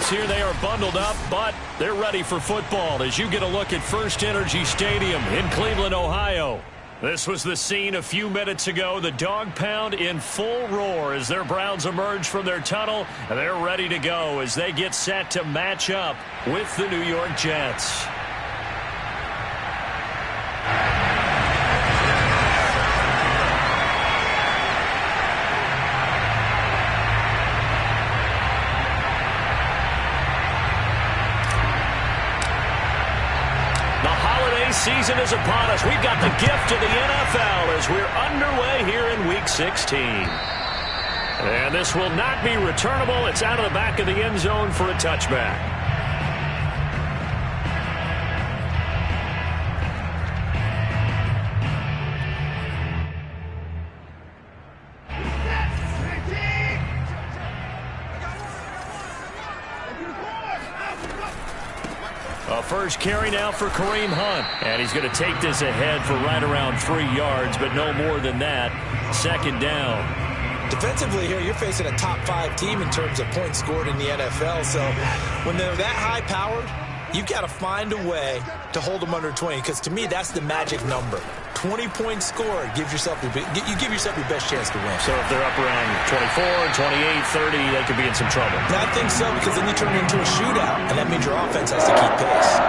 offense here. They are bundled up, but they're ready for football as you get a look at First Energy Stadium in Cleveland, Ohio. This was the scene a few minutes ago. The dog pound in full roar as their Browns emerge from their tunnel. And they're ready to go as they get set to match up with the New York Jets. Season is upon us. We've got the gift of the NFL as we're underway here in Week 16. And this will not be returnable. It's out of the back of the end zone for a touchback. First carry now for Kareem Hunt. And he's going to take this ahead for right around 3 yards, but no more than that. Second down. Defensively here, you're facing a top 5 team in terms of points scored in the NFL. So when they're that high-powered, you've got to find a way to hold them under 20, because to me, that's the magic number. 20 points scored, you give yourself your best chance to win. So if they're up around 24, 28, 30, they could be in some trouble. I think so, because then you turn it into a shootout, and that means your offense has to keep pace.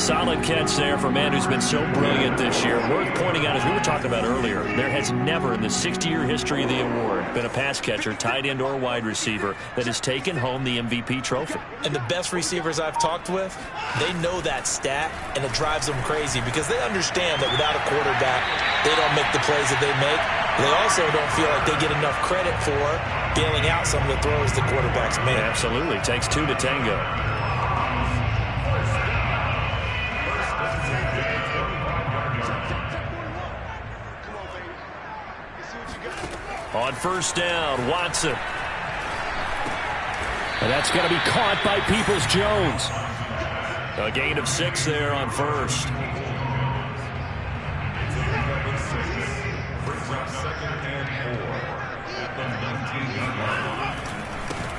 Solid catch there for a man who's been so brilliant this year. Worth pointing out, as we were talking about earlier, there has never in the 60-year history of the award been a pass catcher, tight end, or wide receiver that has taken home the MVP trophy. And the best receivers I've talked with, they know that stat, and it drives them crazy because they understand that without a quarterback, they don't make the plays that they make. They also don't feel like they get enough credit for bailing out some of the throws the quarterbacks make. Absolutely. Takes 2 to tango. On first down, Watson. And that's going to be caught by Peoples-Jones. A gain of 6 there on first.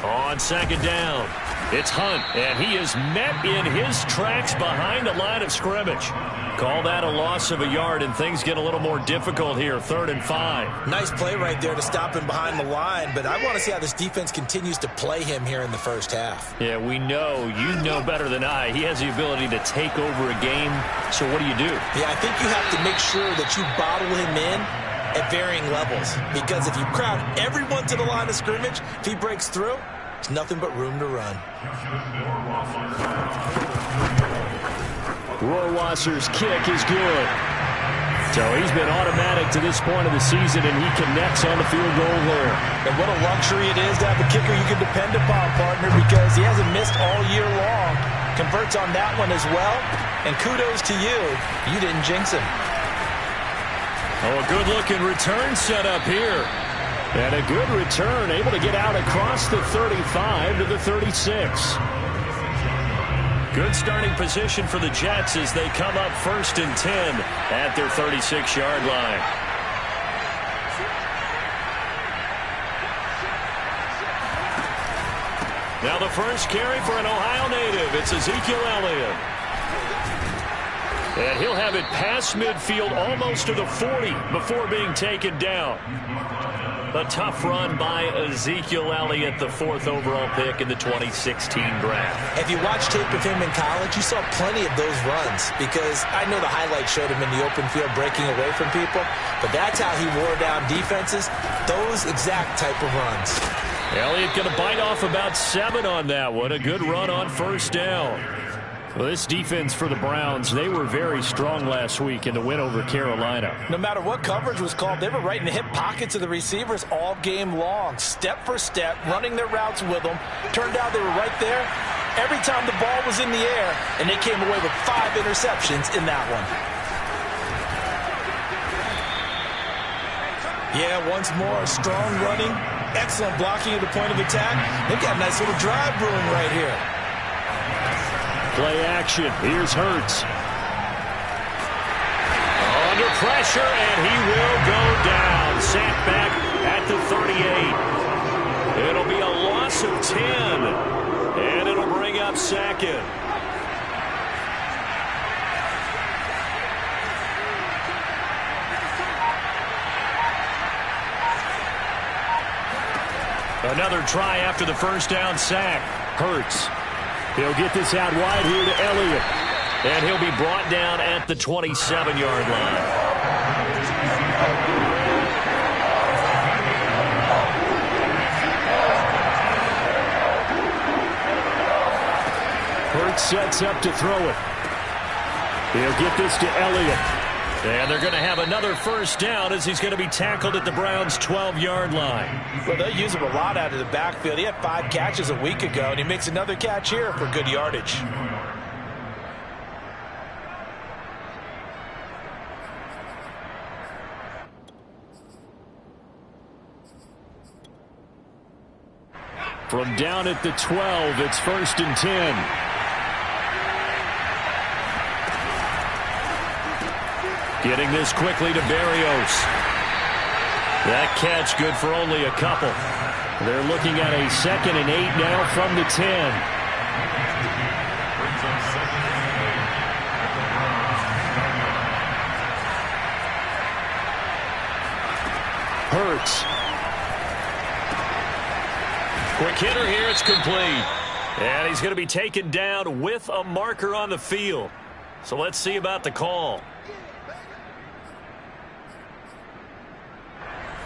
On second down, it's Hunt, and he is met in his tracks behind the line of scrimmage. Call that a loss of a yard, and things get a little more difficult here. 3rd and 5. Nice play right there to stop him behind the line, but I want to see how this defense continues to play him here in the first half. Yeah, we know. You know better than I. He has the ability to take over a game, so what do you do? Yeah, I think you have to make sure that you bottle him in at varying levels, because if you crowd everyone to the line of scrimmage, if he breaks through, it's nothing but room to run. Rohrwasser's kick is good. So he's been automatic to this point of the season, and he connects on the field goal there. And what a luxury it is to have a kicker you can depend upon, partner, because he hasn't missed all year long. Converts on that one as well. And kudos to you. You didn't jinx him. Oh, a good-looking return set up here. And a good return, able to get out across the 35 to the 36. Good starting position for the Jets as they come up 1st and 10 at their 36-yard line. Now the first carry for an Ohio native. It's Ezekiel Elliott. And he'll have it past midfield almost to the 40 before being taken down. A tough run by Ezekiel Elliott, the 4th overall pick in the 2016 draft. If you watch tape of him in college, you saw plenty of those runs, because I know the highlights showed him in the open field breaking away from people, but that's how he wore down defenses, those exact type of runs. Elliott going to bite off about 7 on that one. A good run on first down. Well, this defense for the Browns, they were very strong last week in the win over Carolina. No matter what coverage was called, they were right in the hip pockets of the receivers all game long, step for step, running their routes with them. Turned out they were right there every time the ball was in the air, and they came away with 5 interceptions in that one. Yeah, once more, strong running, excellent blocking at the point of attack. They've got a nice little drive brewing right here. Play action. Here's Hurts. Under pressure, and he will go down. Sacked back at the 38. It'll be a loss of 10. And it'll bring up second. Another try after the first down sack. Hurts. He'll get this out wide here to Elliott. And he'll be brought down at the 27-yard line. Hurts sets up to throw it. He'll get this to Elliott. And they're going to have another first down as he's going to be tackled at the Browns' 12-yard line. Well, they use him a lot out of the backfield. He had 5 catches a week ago, and he makes another catch here for good yardage. From down at the 12, it's 1st and 10. Getting this quickly to Berrios. That catch good for only a couple. They're looking at a 2nd and 8 now from the 10. Hurts. Quick hitter here, it's complete. And he's going to be taken down with a marker on the field. So let's see about the call.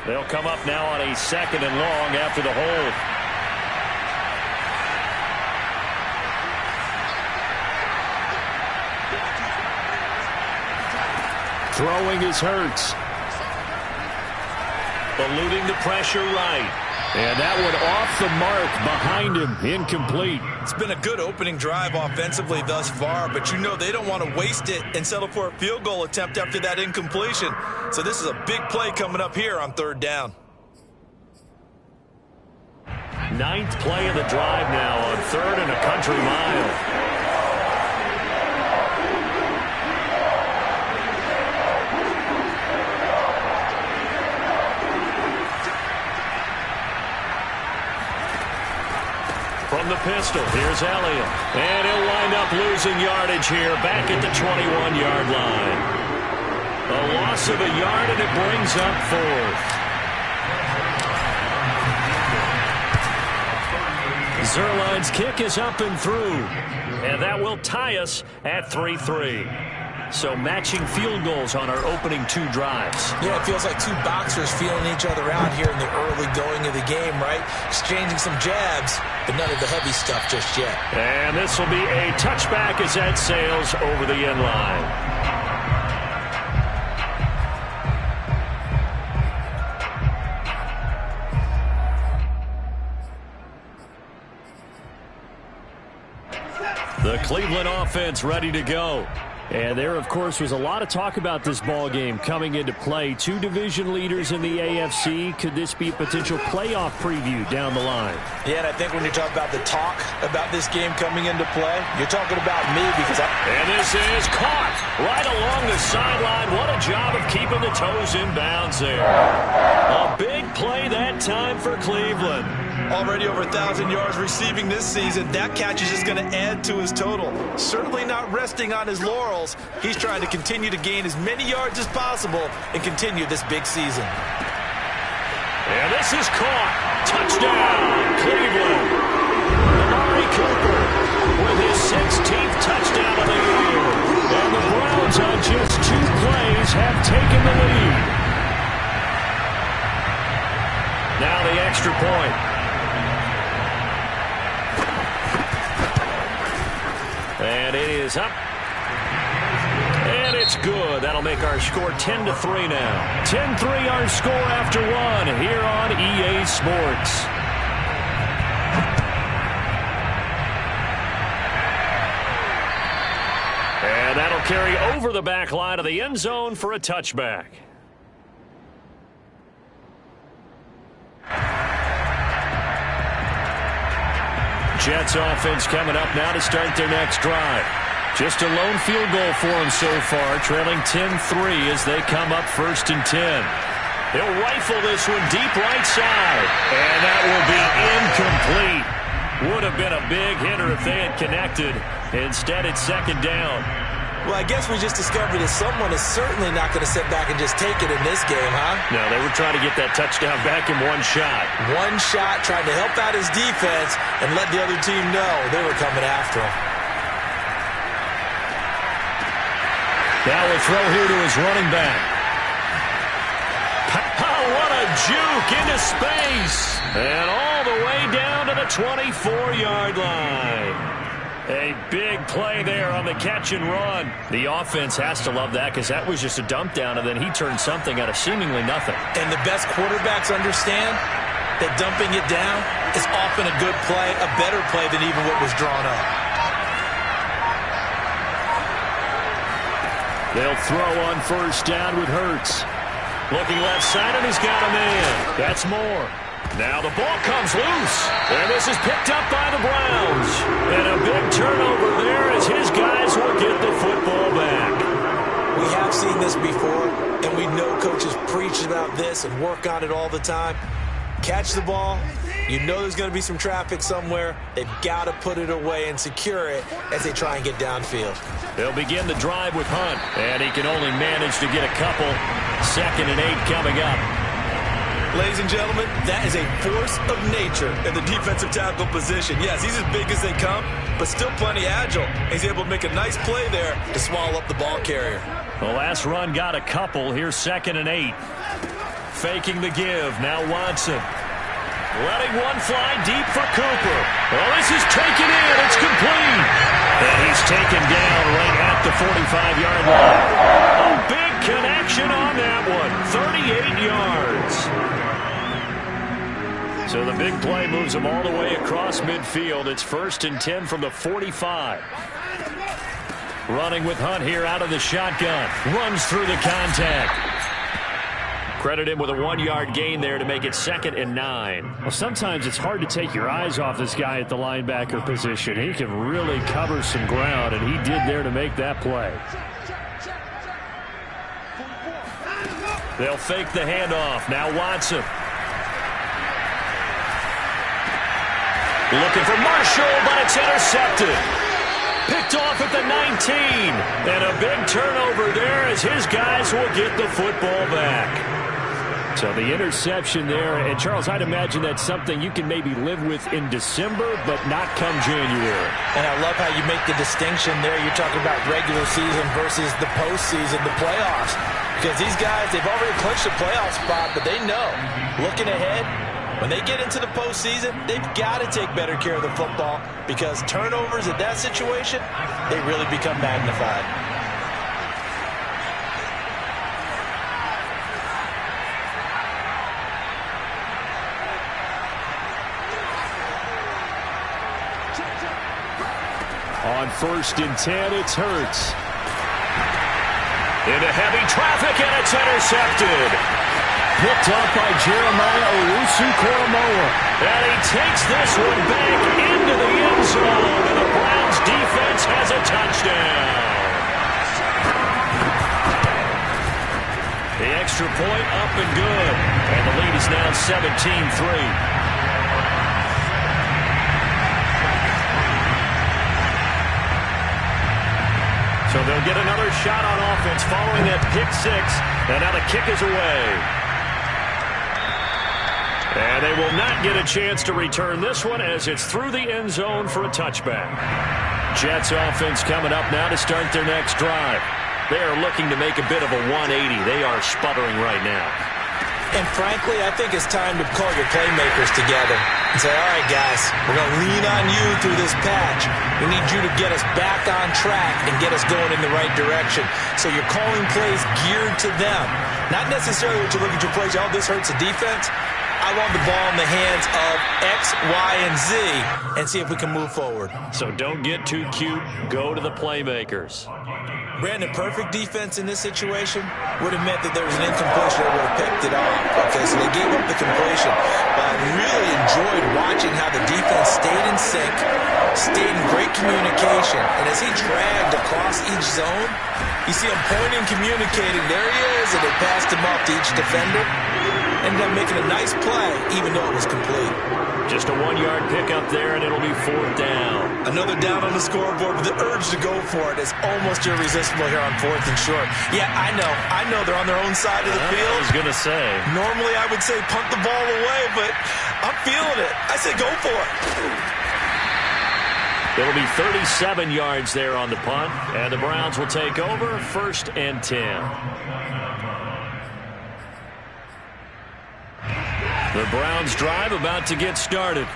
They'll come up now on a 2nd and long after the hold. Throwing is Hurts. Eluding the pressure right. And that one off the mark behind him. Incomplete. It's been a good opening drive offensively thus far, but you know they don't want to waste it and settle for a field goal attempt after that incompletion. So this is a big play coming up here on 3rd down. 9th play of the drive now on 3rd and a country mile. From the pistol, here's Elliott. And he'll wind up losing yardage here back at the 21-yard line. A loss of a yard, and it brings up 4th. Zerline's kick is up and through. And that will tie us at 3-3. So matching field goals on our opening 2 drives. Yeah, it feels like 2 boxers feeling each other out here in the early going of the game, right? Exchanging some jabs, but none of the heavy stuff just yet. And this will be a touchback as that sails over the end line. The Cleveland offense ready to go. And there, of course, was a lot of talk about this ball game coming into play. 2 division leaders in the AFC. Could this be a potential playoff preview down the line? Yeah, and I think when you talk about the talk about this game coming into play, you're talking about me because And this is caught right along the sideline. What a job of keeping the toes in bounds there. A big play that time for Cleveland. Already over 1,000 yards receiving this season. That catch is just going to add to his total. Certainly not resting on his laurels. He's trying to continue to gain as many yards as possible and continue this big season. And this is caught. Touchdown, Cleveland. Amari Cooper with his 16th touchdown of the year. And the Browns on just 2 plays have taken the lead. Now the extra point. And it is up. And it's good. That'll make our score 10-3 now. 10-3 our score after 1 here on EA Sports. And that'll carry over the back line of the end zone for a touchback. Jets offense coming up now to start their next drive. Just a lone field goal for them so far, trailing 10-3 as they come up 1st and 10. They'll rifle this one deep right side, and that will be incomplete. Would have been a big hitter if they had connected. Instead, it's second down. Well, I guess we just discovered that someone is certainly not going to sit back and just take it in this game, huh? No, they were trying to get that touchdown back in one shot. One shot, trying to help out his defense and let the other team know they were coming after him. Now a throw here to his running back. Oh, what a juke into space. And all the way down to the 24-yard line. A big play there on the catch and run. The offense has to love that because that was just a dump down, and then he turned something out of seemingly nothing. And the best quarterbacks understand that dumping it down is often a good play, a better play than even what was drawn up. They'll throw on first down with Hurts. Looking left side, and he's got a man. That's Moore. Now the ball comes loose, and this is picked up by the Browns. And a big turnover there as his guys will get the football back. We have seen this before, and we know coaches preach about this and work on it all the time. Catch the ball. You know there's going to be some traffic somewhere. They've got to put it away and secure it as they try and get downfield. They'll begin the drive with Hunt, and he can only manage to get a couple. 2nd and 8 coming up. Ladies and gentlemen, that is a force of nature in the defensive tackle position. Yes, he's as big as they come, but still plenty agile. He's able to make a nice play there to swallow up the ball carrier. The last run got a couple. Here's 2nd and 8. Faking the give. Now Watson. Letting one fly deep for Cooper. Well, this is taken in. It's complete. And he's taken down right at the 45-yard line. A big connection on that one. 38 yards. So the big play moves him all the way across midfield. It's 1st and 10 from the 45. Running with Hunt here out of the shotgun. Runs through the contact. Credit him with a 1-yard gain there to make it 2nd and 9. Well, sometimes it's hard to take your eyes off this guy at the linebacker position. He can really cover some ground, and he did there to make that play. They'll fake the handoff. Now Watson. Looking for Marshall, but it's intercepted. Picked off at the 19. And a big turnover there as his guys will get the football back. So the interception there, and Charles, I'd imagine that's something you can maybe live with in December, but not come January. And I love how you make the distinction there. You're talking about regular season versus the postseason, the playoffs. Because these guys, they've already clinched a playoff spot, but they know, looking ahead, when they get into the postseason, they've got to take better care of the football because turnovers in that situation, they really become magnified. On 1st and 10, it's Hurts. Into heavy traffic, and it's intercepted. Picked up by Jeremiah Owusu-Koramoah. And he takes this one back into the end zone, and the Browns defense has a touchdown. The extra point up and good. And the lead is now 17-3. So they'll get another shot on offense following that pick 6. And now the kick is away. And they will not get a chance to return this one as it's through the end zone for a touchback. Jets offense coming up now to start their next drive. They are looking to make a bit of a 180. They are sputtering right now. And frankly, I think it's time to call your playmakers together and say, all right, guys, we're going to lean on you through this patch. We need you to get us back on track and get us going in the right direction. So you're calling plays geared to them. Not necessarily what you look at your plays, oh, this hurts the defense. I want the ball in the hands of X, Y, and Z and see if we can move forward. So don't get too cute. Go to the playmakers. Brandon, perfect defense in this situation would have meant that there was an incompletion that would have picked it off. Okay, so they gave up the completion. But I really enjoyed watching how the defense stayed in sync, stayed in great communication. And as he dragged across each zone, you see him pointing, communicating. There he is, and they passed him off to each defender. Ended up making a nice play, even though it was complete. Just a 1-yard pickup there, and it'll be 4th down. Another down on the scoreboard, but the urge to go for it is almost irresistible here on 4th and short. Yeah, I know they're on their own side of the field. I was going to say. Normally I would say punt the ball away, but I'm feeling it. I say go for it. It'll be 37 yards there on the punt, and the Browns will take over 1st and 10. The Browns drive about to get started.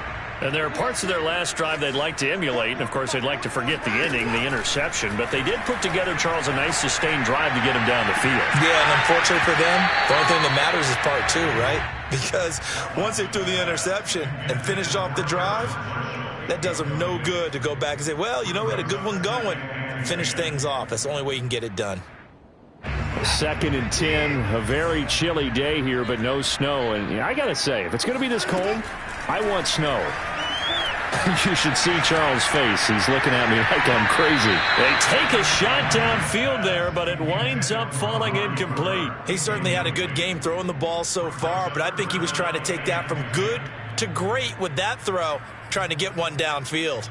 And there are parts of their last drive they'd like to emulate. And, of course, they'd like to forget the ending, the interception. But they did put together, Charles, a nice sustained drive to get them down the field. Yeah, and unfortunately for them, the only thing that matters is part 2, right? Because once they threw the interception and finished off the drive, that does them no good to go back and say, well, you know, we had a good one going. Finish things off. That's the only way you can get it done. 2nd and 10, a very chilly day here, but no snow. And I got to say, if it's going to be this cold, I want snow. You should see Charles' face. He's looking at me like I'm crazy. They take a shot downfield there, but it winds up falling incomplete. He certainly had a good game throwing the ball so far, but I think he was trying to take that from good to great with that throw, trying to get one downfield.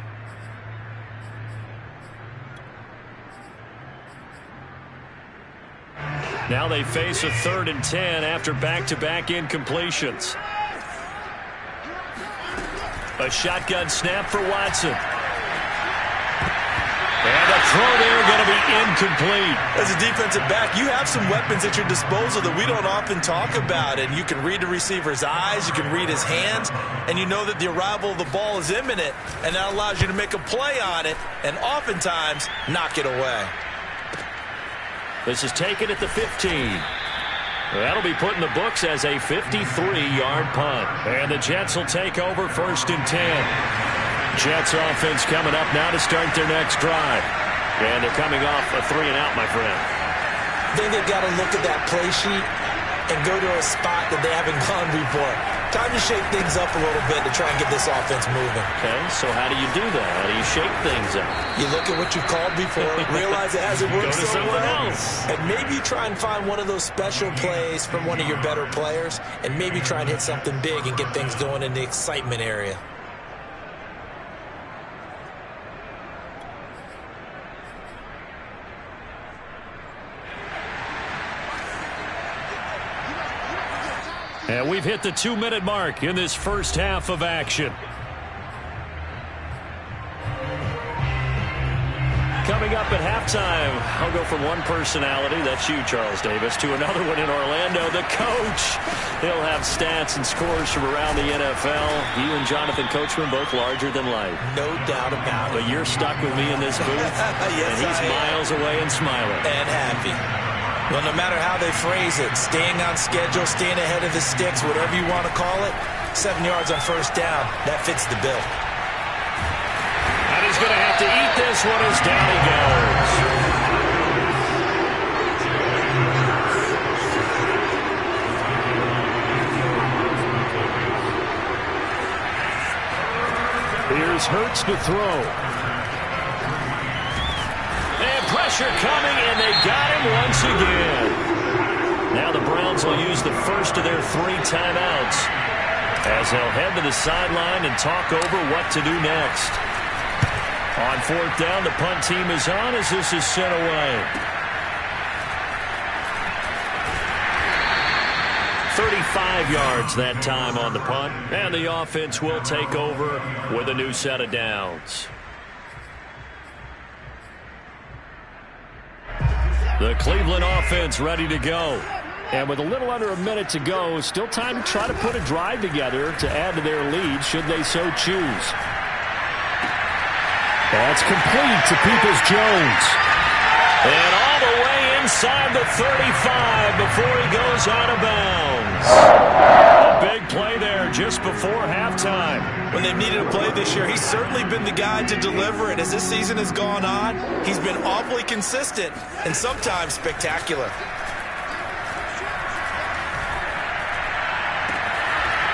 Now they face a 3rd and 10 after back-to-back incompletions. A shotgun snap for Watson. And the throw there going to be incomplete. As a defensive back, you have some weapons at your disposal that we don't often talk about. And you can read the receiver's eyes, you can read his hands, and you know that the arrival of the ball is imminent. And that allows you to make a play on it and oftentimes knock it away. This is taken at the 15. That'll be put in the books as a 53-yard punt. And the Jets will take over 1st and 10. Jets offense coming up now to start their next drive. And they're coming off a 3-and-out, my friend. I think they've got to look at that play sheet and go to a spot that they haven't gone before. Time to shake things up a little bit to try and get this offense moving. Okay, so how do you do that? How do you shake things up? You look at what you've called before, realize it hasn't worked so well, else. and maybe you try and find one of those special plays from one of your better players, and maybe try and hit something big and get things going in the excitement area. And we've hit the 2-minute mark in this first half of action. Coming up at halftime, I'll go from one personality, that's you, Charles Davis, to another one in Orlando, the coach. He'll have stats and scores from around the NFL. You and Jonathan Coachman both larger than life. No doubt about it. But you're stuck with me in this booth, yes, and he's miles away and smiling. And happy. Well, no matter how they phrase it, staying on schedule, staying ahead of the sticks, whatever you want to call it, 7 yards on 1st down, that fits the bill. And he's going to have to eat this one as down he goes. Here's Hurts to throw. And pressure coming, and they got him once again. Now the Browns will use the first of their 3 timeouts as they'll head to the sideline and talk over what to do next. On 4th down, the punt team is on as this is sent away. 35 yards that time on the punt, and the offense will take over with a new set of downs. The Cleveland offense ready to go. And with a little under a minute to go, still time to try to put a drive together to add to their lead should they so choose. That's complete to Peoples-Jones. And all the way inside the 35 before he goes out of bounds. A big play there just before halftime. When they've needed a play this year, he's certainly been the guy to deliver it. As this season has gone on, he's been awfully consistent and sometimes spectacular.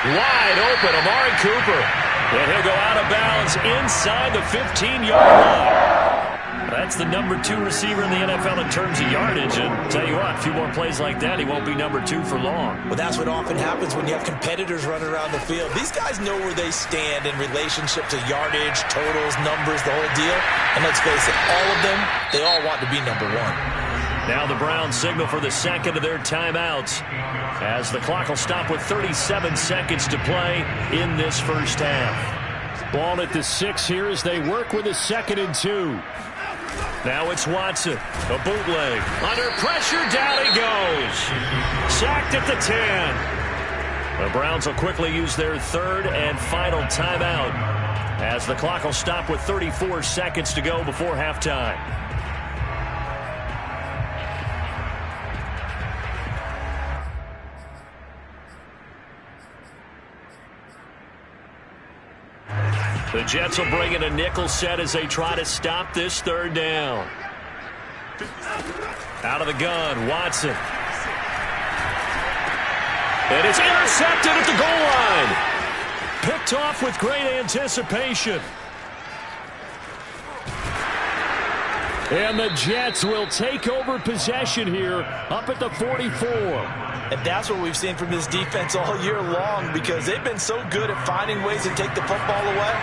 Wide open, Amari Cooper. And he'll go out of bounds inside the 15-yard line. That That's the number 2 receiver in the NFL in terms of yardage. And tell you what, a few more plays like that, he won't be number 2 for long. Well, that's what often happens when you have competitors running around the field. These guys know where they stand in relationship to yardage, totals, numbers, the whole deal. And let's face it, all of them, they all want to be number 1. Now the Browns signal for the second of their timeouts as the clock will stop with 37 seconds to play in this first half. Ball at the 6 here as they work with a 2nd and 2. Now it's Watson. A bootleg. Under pressure, down he goes. Sacked at the 10. The Browns will quickly use their 3rd and final timeout as the clock will stop with 34 seconds to go before halftime. The Jets will bring in a nickel set as they try to stop this 3rd down. Out of the gun, Watson. And it's intercepted at the goal line. Picked off with great anticipation. And the Jets will take over possession here up at the 44. And that's what we've seen from this defense all year long, because they've been so good at finding ways to take the football away.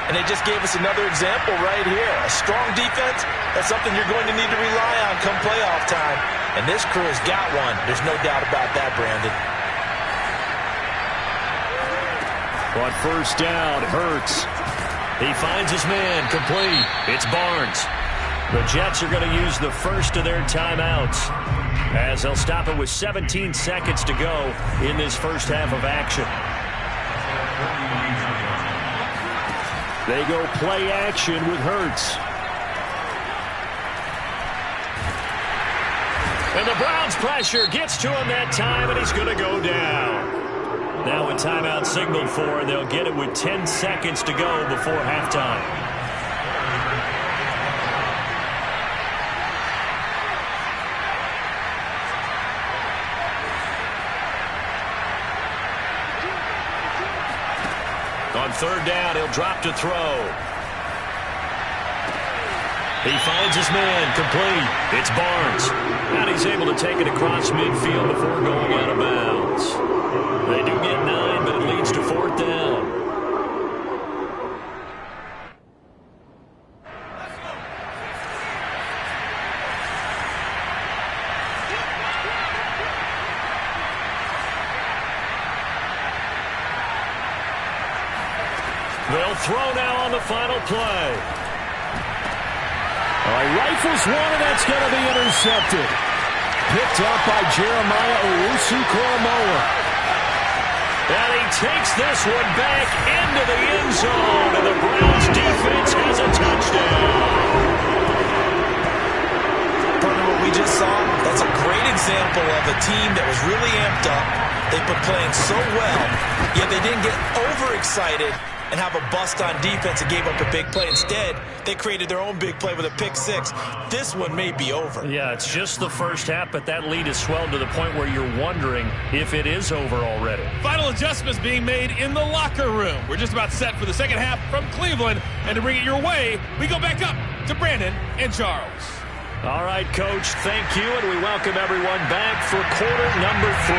And they just gave us another example right here. A strong defense, that's something you're going to need to rely on come playoff time. And this crew has got one. There's no doubt about that, Brandon. On first down, Hurts. He finds his man, complete. It's Barnes. The Jets are going to use the first of their timeouts as they'll stop it with 17 seconds to go in this first half of action. They go play action with Hurts. And the Browns pressure gets to him that time, and he's going to go down. Now a timeout signaled for, and they'll get it with 10 seconds to go before halftime. On 3rd down, he'll drop to throw. He finds his man, complete. It's Barnes. And he's able to take it across midfield before going out of bounds. They do get 9, but it leads to 4th down. They'll throw now on the final play. Rifles one, and that's going to be intercepted. Picked up by Jeremiah Owusu-Koramoah. And he takes this one back into the end zone, and the Browns defense has a touchdown. Partner, what we just saw, that's a great example of a team that was really amped up. They've been playing so well, yet they didn't get overexcited and have a bust on defense and gave up a big play. Instead, they created their own big play with a pick 6. This one may be over. Yeah, it's just the first half, but that lead has swelled to the point where you're wondering if it is over already. Final adjustments being made in the locker room. We're just about set for the second half from Cleveland. And to bring it your way, we go back up to Brandon and Charles. All right, Coach, thank you, and we welcome everyone back for quarter number 3.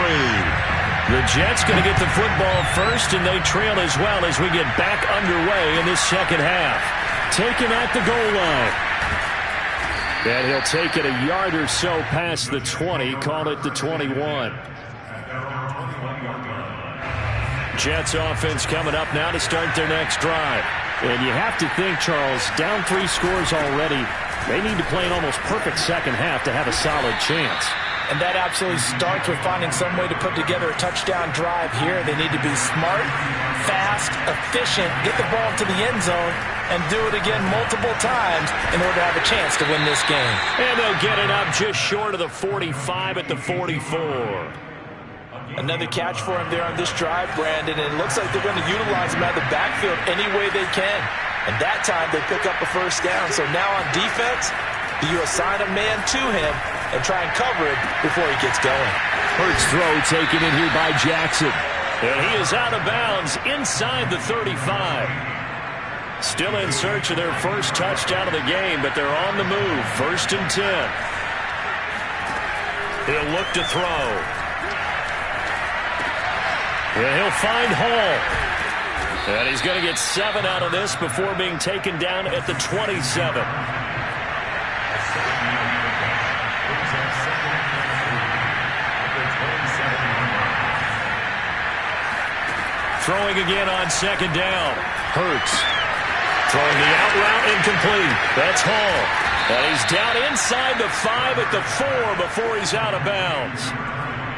The Jets going to get the football first, and they trail as well as we get back underway in this second half. Taken at the goal line. And he'll take it a yard or so past the 20, call it the 21. Jets offense coming up now to start their next drive. And you have to think, Charles, down 3 scores already. They need to play an almost perfect second half to have a solid chance. And that absolutely starts with finding some way to put together a touchdown drive here. They need to be smart, fast, efficient, get the ball to the end zone, and do it again multiple times in order to have a chance to win this game. And they'll get it up just short of the 45 at the 44. Another catch for him there on this drive, Brandon, and it looks like they're going to utilize him out of the backfield any way they can. And that time they pick up a first down. So now on defense, you assign a man to him and try and cover it before he gets going. First throw taken in here by Jackson. And he is out of bounds inside the 35. Still in search of their first touchdown of the game, but they're on the move. 1st and 10. He'll look to throw. And he'll find Hall. And he's going to get 7 out of this before being taken down at the 27. Throwing again on 2nd down. Hurts. Throwing the out route incomplete. That's Hall. And he's down inside the 5 at the 4 before he's out of bounds.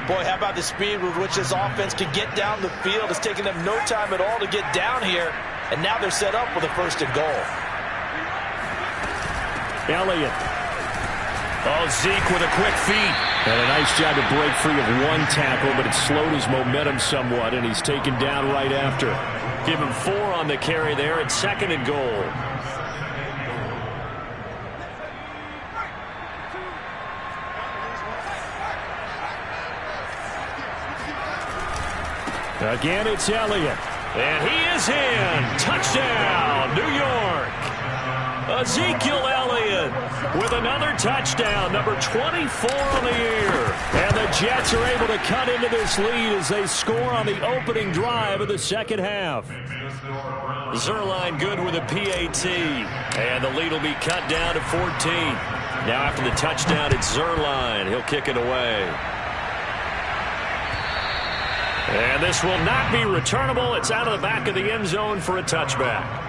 Boy, how about the speed with which this offense can get down the field? It's taken them no time at all to get down here. And now they're set up with a 1st and goal. Elliott. Oh, Zeke with a quick feed. And a nice job to break free of one tackle, but it slowed his momentum somewhat, and he's taken down right after. Give him 4 on the carry there at 2nd and goal. Again, it's Elliott. And he is in. Touchdown, New York. Ezekiel Elliott with another touchdown, number 24 on the year. And the Jets are able to cut into this lead as they score on the opening drive of the second half. Zerline good with a PAT. And the lead will be cut down to 14. Now after the touchdown, it's Zerline. He'll kick it away. And this will not be returnable. It's out of the back of the end zone for a touchback.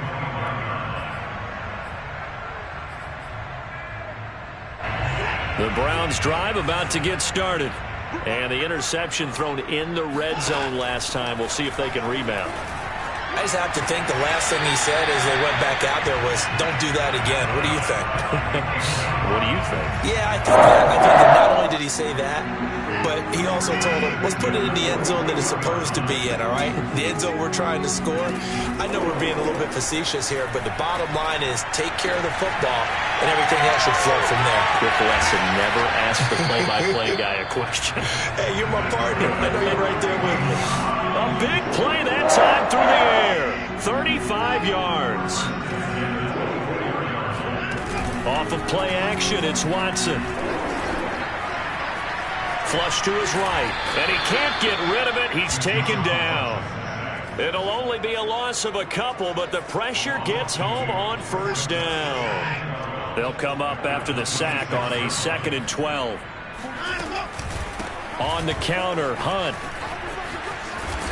The Browns drive about to get started. And the interception thrown in the red zone last time. We'll see if they can rebound. I just have to think the last thing he said as they went back out there was, don't do that again. What do you think? What do you think? Yeah, I think that not only did he say that, but he also told him, let's put it in the end zone that it's supposed to be in, all right? The end zone we're trying to score. I know we're being a little bit facetious here, but the bottom line is take care of the football, and everything else should flow from there. Quick lesson, never ask the play-by-play guy a question. Hey, you're my partner. I know you're right there with me. A big play that time through the air. 35 yards. Off of play action, it's Watson. Flush to his right, and he can't get rid of it. He's taken down. It'll only be a loss of a couple, but the pressure gets home on 1st down. They'll come up after the sack on a 2nd and 12. On the counter, Hunt.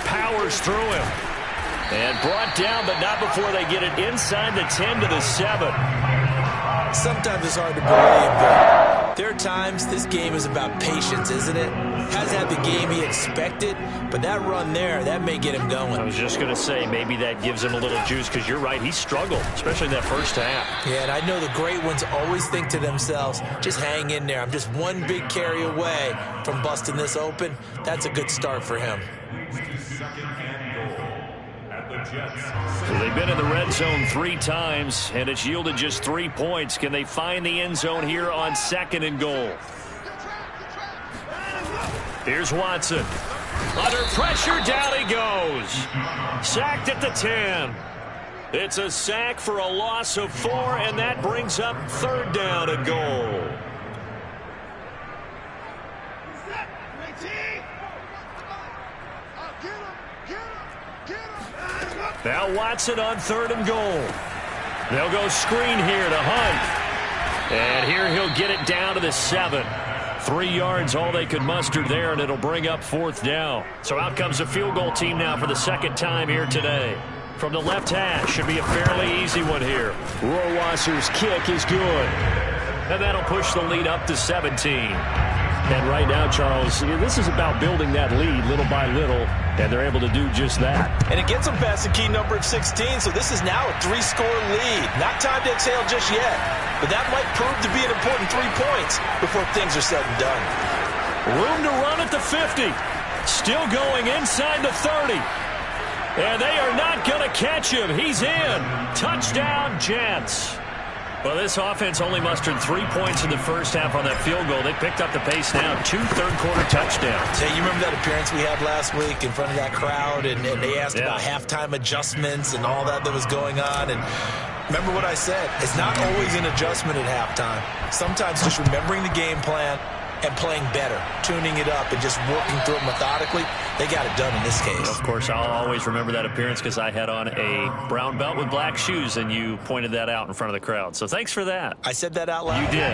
Powers through him. And brought down, but not before they get it inside the 10 to the 7. Sometimes it's hard to believe, but there are times this game is about patience, isn't it? Hasn't had the game he expected, but that run there, that may get him going. I was just going to say, maybe that gives him a little juice, because you're right, he struggled, especially in that first half. Yeah, and I know the great ones always think to themselves, just hang in there. I'm just one big carry away from busting this open. That's a good start for him. So they've been in the red zone 3 times, and it's yielded just 3 points. Can they find the end zone here on 2nd and goal? Here's Watson. Under pressure, down he goes. Sacked at the 10. It's a sack for a loss of 4, and that brings up 3rd down and goal. Now Watson on 3rd and goal. They'll go screen here to Hunt. And here he'll get it down to the 7. 3 yards, all they could muster there, and it'll bring up 4th down. So out comes a field goal team now for the 2nd time here today. From the left hash, should be a fairly easy one here. Rohrwasser's kick is good. And that'll push the lead up to 17. And right now, Charles, this is about building that lead little by little, and they're able to do just that. And it gets them past the key number of 16, so this is now a 3-score lead. Not time to exhale just yet, but that might prove to be an important 3 points before things are said and done. Room to run at the 50. Still going inside the 30. And they are not going to catch him. He's in. Touchdown, Jets. Well, this offense only mustered 3 points in the first half on that field goal. They picked up the pace now. 2 third-quarter touchdowns. Hey, you remember that appearance we had last week in front of that crowd, and they asked about halftime adjustments and all that was going on, and remember what I said. It's not always an adjustment at halftime. Sometimes just remembering the game plan and playing better, tuning it up, and just working through it methodically. They got it done in this case. Of course, I'll always remember that appearance because I had on a brown belt with black shoes, and you pointed that out in front of the crowd. So thanks for that. I said that out loud? You did.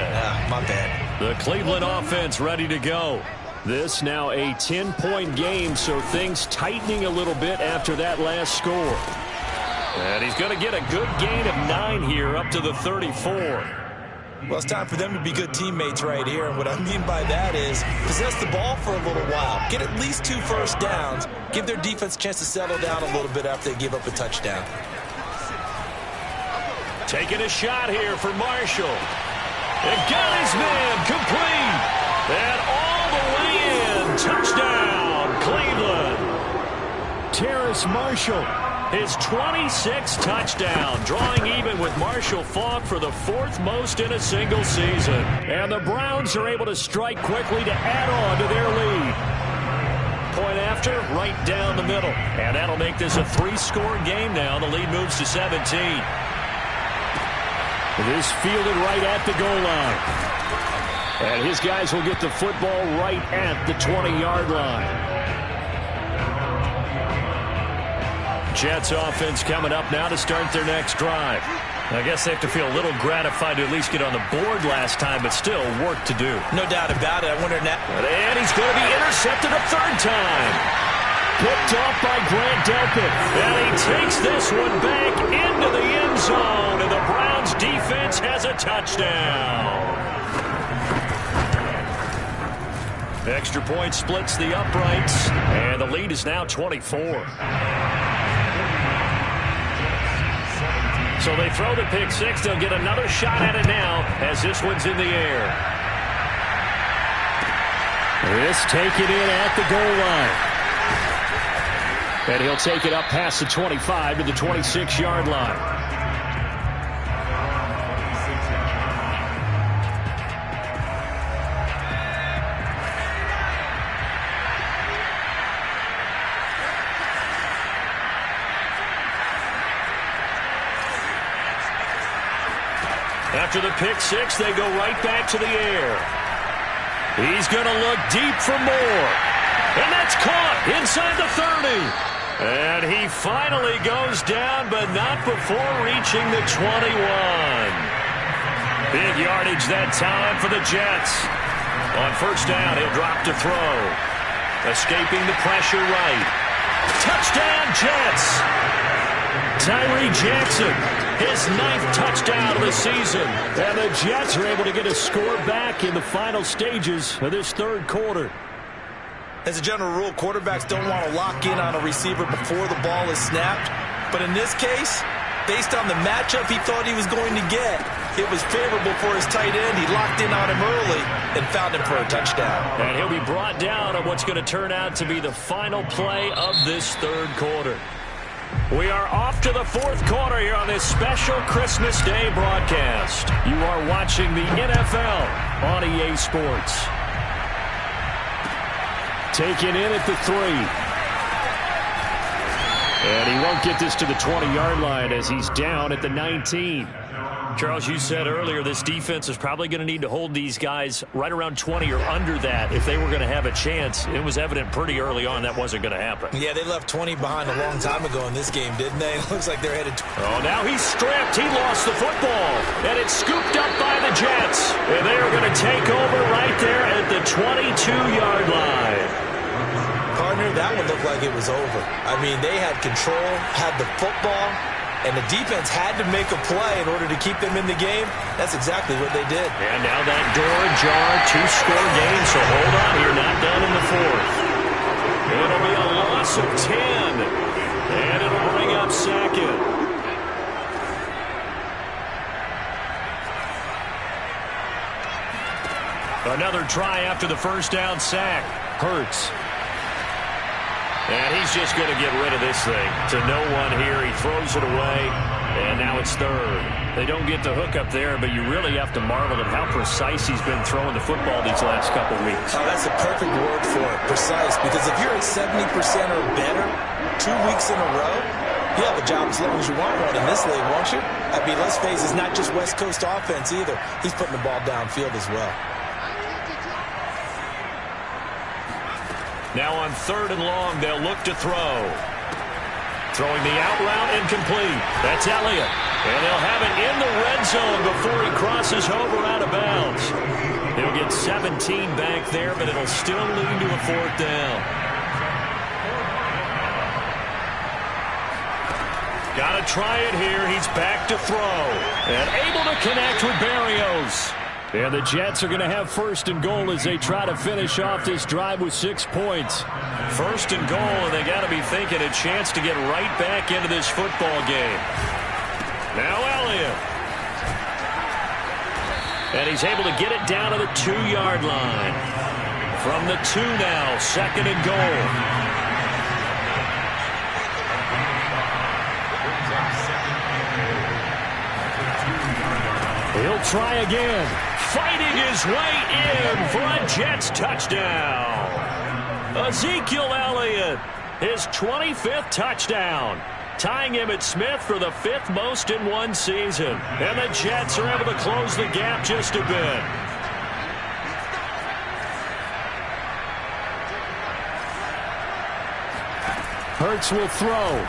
My bad. The Cleveland offense ready to go. This now a 10-point game, so things tightening a little bit after that last score. And he's going to get a good gain of 9 here up to the 34. Well, it's time for them to be good teammates right here. And what I mean by that is possess the ball for a little while. Get at least 2 first downs. Give their defense a chance to settle down a little bit after they give up a touchdown. Taking a shot here for Marshall. And got his man complete. And all the way in. Touchdown, Cleveland. Terrace Marshall. His 26th touchdown, drawing even with Marshall Faulk for the 4th most in a single season. And the Browns are able to strike quickly to add on to their lead. Point after, right down the middle. And that'll make this a 3-score game now. The lead moves to 17. This fielded right at the goal line. And his guys will get the football right at the 20-yard line. Jets offense coming up now to start their next drive. I guess they have to feel a little gratified to at least get on the board last time, but still work to do. No doubt about it. I wonder now. And he's going to be intercepted a 3rd time. Picked off by Grant Delpit. And he takes this one back into the end zone, and the Browns defense has a touchdown. Extra point splits the uprights, and the lead is now 24. So they throw the pick 6. They'll get another shot at it now as this one's in the air. This taken in at the goal line. And he'll take it up past the 25 to the 26-yard line. After the pick 6, they go right back to the air. He's going to look deep for more. And that's caught inside the 30. And he finally goes down, but not before reaching the 21. Big yardage that time for the Jets. On first down, he'll drop to throw. Escaping the pressure right. Touchdown, Jets. Tyree Jackson, his 9th touchdown of the season. And the Jets are able to get a score back in the final stages of this 3rd quarter. As a general rule, quarterbacks don't want to lock in on a receiver before the ball is snapped. But in this case, based on the matchup he thought he was going to get, it was favorable for his tight end. He locked in on him early and found him for a touchdown. And he'll be brought down on what's going to turn out to be the final play of this 3rd quarter. We are off to the 4th quarter here on this special Christmas Day broadcast. You are watching the NFL on EA Sports. Taken in at the 3. And he won't get this to the 20-yard line as he's down at the 19. Charles, you said earlier this defense is probably going to need to hold these guys right around 20 or under that if they were going to have a chance. It was evident pretty early on that wasn't going to happen. Yeah, they left 20 behind a long time ago in this game, didn't they? It looks like they're headed. Oh, now he's stripped. He lost the football. And it's scooped up by the Jets. And they are going to take over right there at the 22-yard line. Partner, that one looked like it was over. I mean, they had control, had the football, and the defense had to make a play in order to keep them in the game. That's exactly what they did. And now that door ajar, 2-score game, so hold on here, not done in the 4th. It'll be a loss of 10, and it'll bring up 2nd. Another try after the first down sack. Hurts. And he's just going to get rid of this thing to no one here. He throws it away. And now it's third. They don't get the hook up there, but you really have to marvel at how precise he's been throwing the football these last couple weeks. Oh, that's a perfect word for it, precise, because if you're at 70% or better 2 weeks in a row, you have a job as long as you want one in this league, won't you? I mean, let's face it, it's not just West Coast offense either. He's putting the ball downfield as well. Now on 3rd and long, they'll look to throw. Throwing the out route incomplete. That's Elliott. And they'll have it in the red zone before he crosses over out of bounds. He'll get 17 back there, but it'll still lead to a 4th down. Got to try it here. He's back to throw. And able to connect with Berrios. And the Jets are going to have 1st and goal as they try to finish off this drive with 6 points. 1st and goal, and they got to be thinking a chance to get right back into this football game. Now Elliott. And he's able to get it down to the 2-yard line. From the 2 now, 2nd and goal. He'll try again. Fighting his way in for a Jets touchdown. Ezekiel Elliott, his 25th touchdown, tying him at Smith for the 5th most in one season. And the Jets are able to close the gap just a bit. Hurts will throw.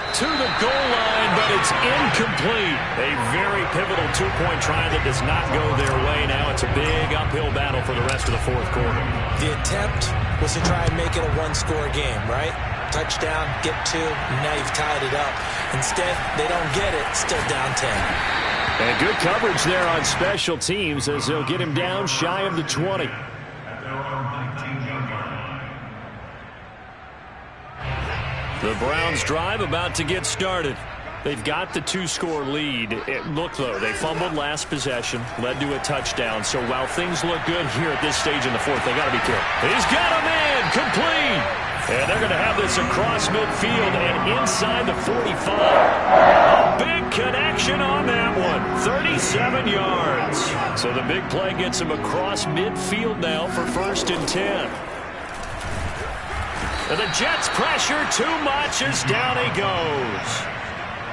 To the goal line, but it's incomplete. A very pivotal 2-point try that does not go their way. Now it's a big uphill battle for the rest of the 4th quarter. The attempt was to try and make it a 1-score game, right? Touchdown, get 2, and now you've tied it up. Instead, they don't get it, still down 10. And good coverage there on special teams as they'll get him down shy of the 20. The Browns drive about to get started. They've got the 2-score lead. Look, though, they fumbled last possession, led to a touchdown. So while things look good here at this stage in the 4th, they got to be careful. He's got him in, complete. And they're going to have this across midfield and inside the 45. A big connection on that one, 37 yards. So the big play gets him across midfield now for 1st and 10. And the Jets pressure too much as down he goes.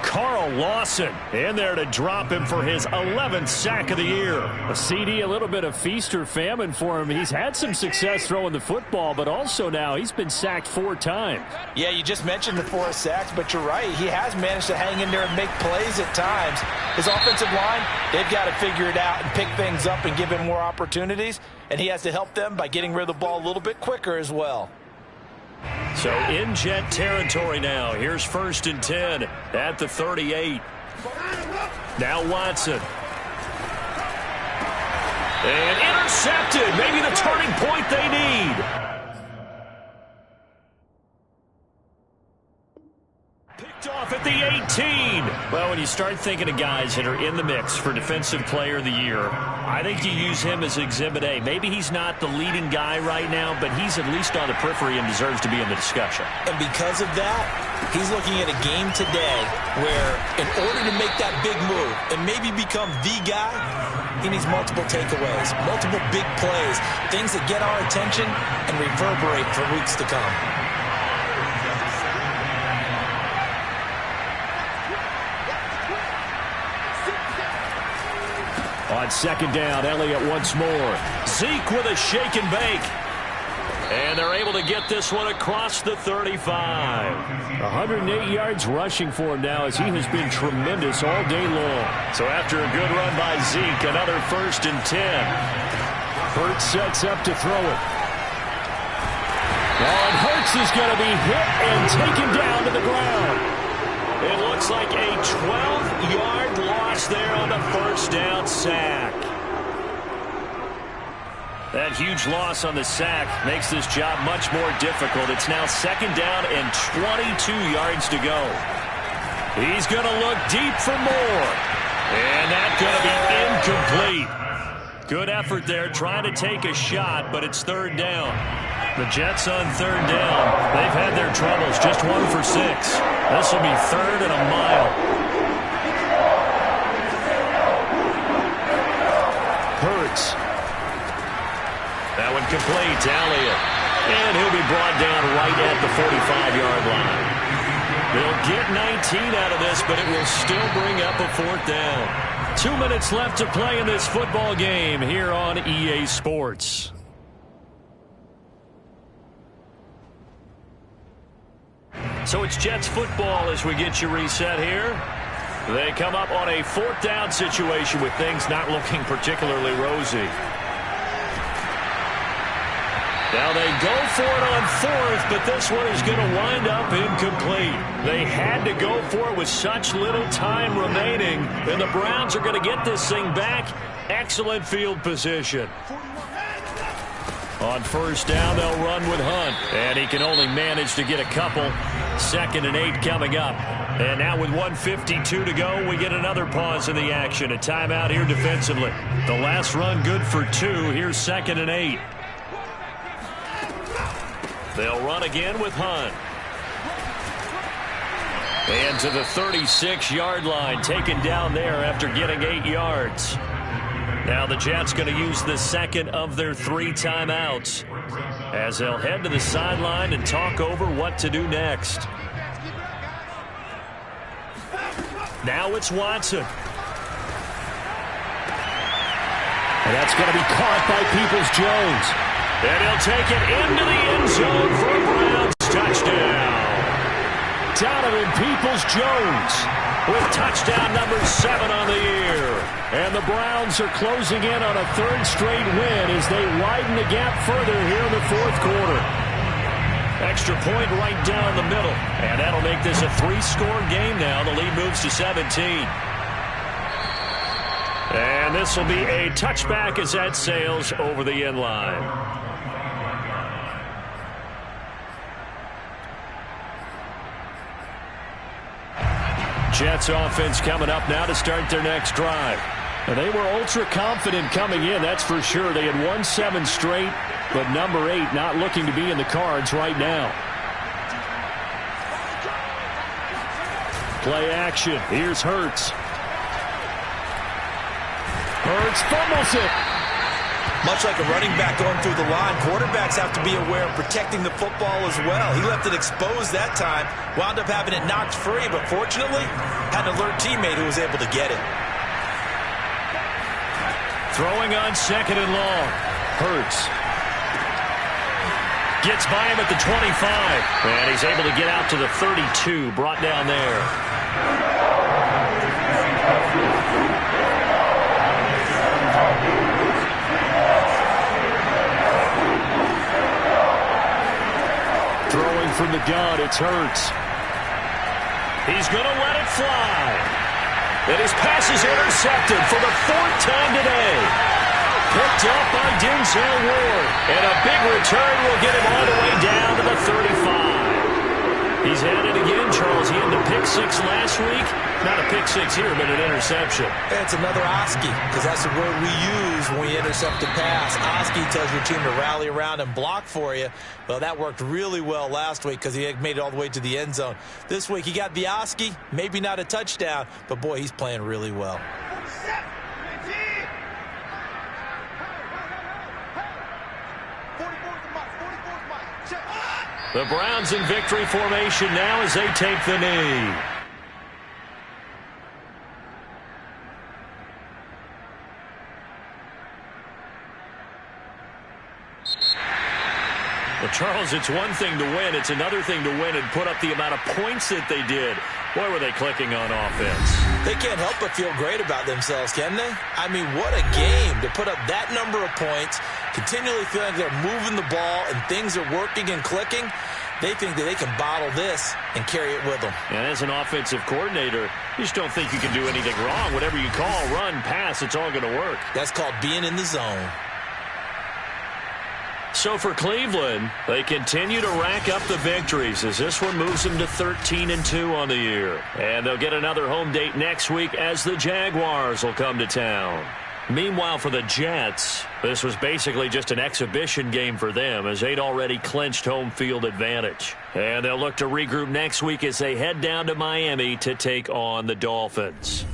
Carl Lawson in there to drop him for his 11th sack of the year. A CD, a little bit of feast or famine for him. He's had some success throwing the football, but also now he's been sacked 4 times. Yeah, you just mentioned the 4 sacks, but you're right. He has managed to hang in there and make plays at times. His offensive line, they've got to figure it out and pick things up and give him more opportunities, and he has to help them by getting rid of the ball a little bit quicker as well. So in Jet territory now. Here's 1st and 10 at the 38. Now Watson. And intercepted. Maybe the turning point they need. Picked off at the 18. Well, when you start thinking of guys that are in the mix for Defensive Player of the Year, I think you use him as Exhibit A. Maybe he's not the leading guy right now, but he's at least on the periphery and deserves to be in the discussion. And because of that, he's looking at a game today where in order to make that big move and maybe become the guy, he needs multiple takeaways, multiple big plays, things that get our attention and reverberate for weeks to come. On 2nd down, Elliott once more. Zeke with a shake and bake. And they're able to get this one across the 35. 108 yards rushing for him now as he has been tremendous all day long. So after a good run by Zeke, another 1st and 10. Hurts sets up to throw it. And Hurts is going to be hit and taken down to the ground. It looks like a 12-yard loss there on the 1st down sack. That huge loss on the sack makes this job much more difficult. It's now 2nd down and 22 yards to go. He's going to look deep for more. And that's going to be incomplete. Good effort there, trying to take a shot, but it's 3rd down. The Jets on 3rd down. They've had their troubles, just 1 for 6. This will be 3rd and a mile. Hurts. That one complete to Elliott. And he'll be brought down right at the 45-yard line. They'll get 19 out of this, but it will still bring up a 4th down. 2 minutes left to play in this football game here on EA Sports. So it's Jets football as we get you reset here. They come up on a 4th down situation with things not looking particularly rosy. Now they go for it on 4th, but this one is going to wind up incomplete. They had to go for it with such little time remaining, and the Browns are going to get this thing back. Excellent field position. On 1st down, they'll run with Hunt, and he can only manage to get a couple. 2nd and 8 coming up. And now with 1:52 to go, we get another pause in the action. A timeout here defensively. The last run good for 2. Here's 2nd and 8. They'll run again with Hunt. And to the 36-yard line, taken down there after getting 8 yards. Now the Jets going to use the 2nd of their 3 timeouts as they'll head to the sideline and talk over what to do next. Now it's Watson. And that's going to be caught by Peoples-Jones. And he'll take it into the end zone for a Browns touchdown. Donovan Peoples-Jones with touchdown number 7 on the year. And the Browns are closing in on a 3rd straight win as they widen the gap further here in the 4th quarter. Extra point right down the middle. And that'll make this a 3-score game now. The lead moves to 17. And this will be a touchback as that sails over the end line. Jets offense coming up now to start their next drive. And they were ultra confident coming in, that's for sure. They had won 7 straight, but number 8 not looking to be in the cards right now. Play action. Here's Hurts. Hurts fumbles it. Much like a running back going through the line, quarterbacks have to be aware of protecting the football as well. He left it exposed that time, wound up having it knocked free, but fortunately, had an alert teammate who was able to get it. Throwing on 2nd and long. Hurts. Gets by him at the 25. And he's able to get out to the 32, brought down there. Throwing from the gun, it's Hurts. He's going to let it fly. And his pass is intercepted for the 4th time today. Picked up by Denzel Ward. And a big return will get him all the way down to the 35. He's had it again, Charles. He had the pick 6 last week. Not a pick 6 here, but an interception. It's another Oski, because that's the word we use when we intercept a pass. Oski tells your team to rally around and block for you. Well, that worked really well last week because he made it all the way to the end zone. This week, he got the Oski, maybe not a touchdown, but boy, he's playing really well. The Browns in victory formation now as they take the knee. Well, Charles, it's one thing to win. It's another thing to win and put up the amount of points that they did. Boy, were they clicking on offense. They can't help but feel great about themselves, can they? I mean, what a game to put up that number of points, continually feeling like they're moving the ball and things are working and clicking. They think that they can bottle this and carry it with them. And as an offensive coordinator, you just don't think you can do anything wrong. Whatever you call, run, pass, it's all going to work. That's called being in the zone. So for Cleveland, they continue to rack up the victories as this one moves them to 13-2 on the year. And they'll get another home date next week as the Jaguars will come to town. Meanwhile, for the Jets, this was basically just an exhibition game for them as they'd already clinched home field advantage. And they'll look to regroup next week as they head down to Miami to take on the Dolphins.